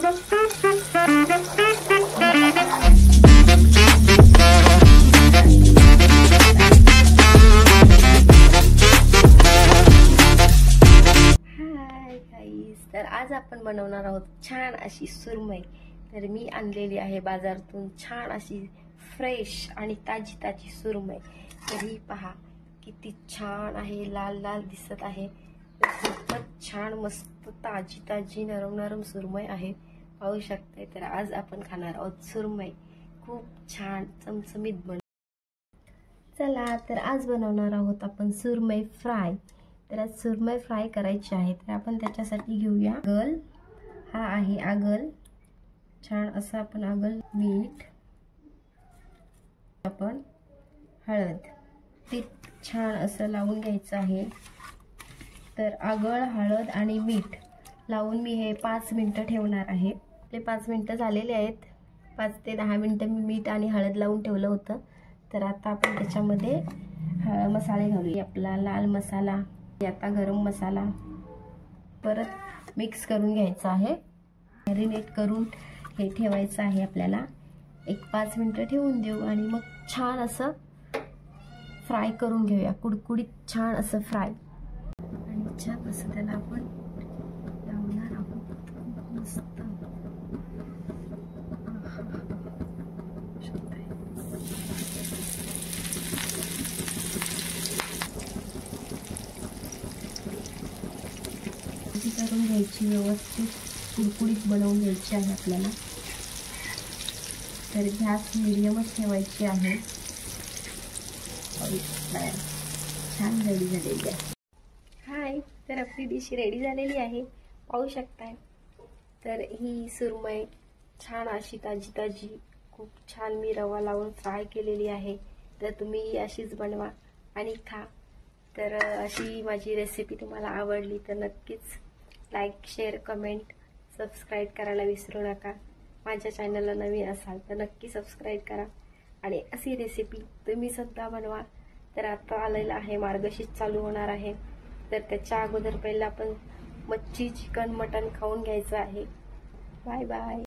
तर आज आपण बनवणार आहोत छान अशी सुरमई। तर मी आणलेली आहे बाजारातून छान अशी फ्रेश आणि ताजी ताजी सुरमई। तर ही पहा किती छान आहे, लाल लाल दिसत आहे। खूपच छान मस्त ताजी ताजी नरम नरम सुरमई आहे, पाहू शकता। तर आज आपण खाणार आहोत सुरमई, खूप छान चमचमीत बन। चला तर आज बनवणार आहोत आपण सुरमई फ्राय। तर आज सुरमई फ्राय करायची आहे, तर आपण त्याच्यासाठी घेऊया आगल। हा आहे आगल, छान असा आपण आगल, मीठ, आपण हळद, ते छान असं लावून घ्यायचं आहे। तर आगळ, हळद आणि मीठ लावून मी हे 5 मिनिटं ठेवणार आहे। ते 5 मिनिटं झालेले आहेत, 5 ते 10 मिनिटं मी मीठ आणि हळद लावून ठेवलं होतं। तर आता आपण त्याच्यामध्ये मसाले घालूया। आपला लाल मसाला, आता गरम मसाला, परत मिक्स करून घ्यायचा आहे। मॅरिनेट करून हे ठेवायचं आहे आपल्याला। एक 5 मिनिटं ठेवून देऊ आणि मग छान असं फ्राय करून घेऊया, कुडकुडीत छान असं फ्राय। आणि छान असं त्याला आपण लावणार आहोत, मस्त। करून घ्यायची, व्यवस्थित कुडकुडीत बनवून घ्यायची आहे आपल्याला। तर गॅस मीडियमच ठेवायची आहे। छान रेडी झालेली आहे। हाय, तर आपली डिश रेडी झालेली आहे, पाहू शकताय। तर ही सुरमई छान अशी ताजी ताजी, खूप छान मी रवा लावून फ्राय केलेली आहे। तर तुम्ही अशीच बनवा आणि खा। तर अशी माझी रेसिपी तुम्हाला आवडली तर नक्कीच लाईक, शेअर, कमेंट, सबस्क्राईब करायला विसरू नका। माझ्या चॅनलला नवीन असाल तर नक्की सबस्क्राईब करा आणि अशी रेसिपी तुम्ही सुद्धा बनवा। तर आता आलेला आहे मार्गशीर्ष चालू होणार आहे, तर त्याच्या अगोदर पहिला आपण मच्छी, चिकन, मटण खाऊन घ्यायचं आहे। Bye bye.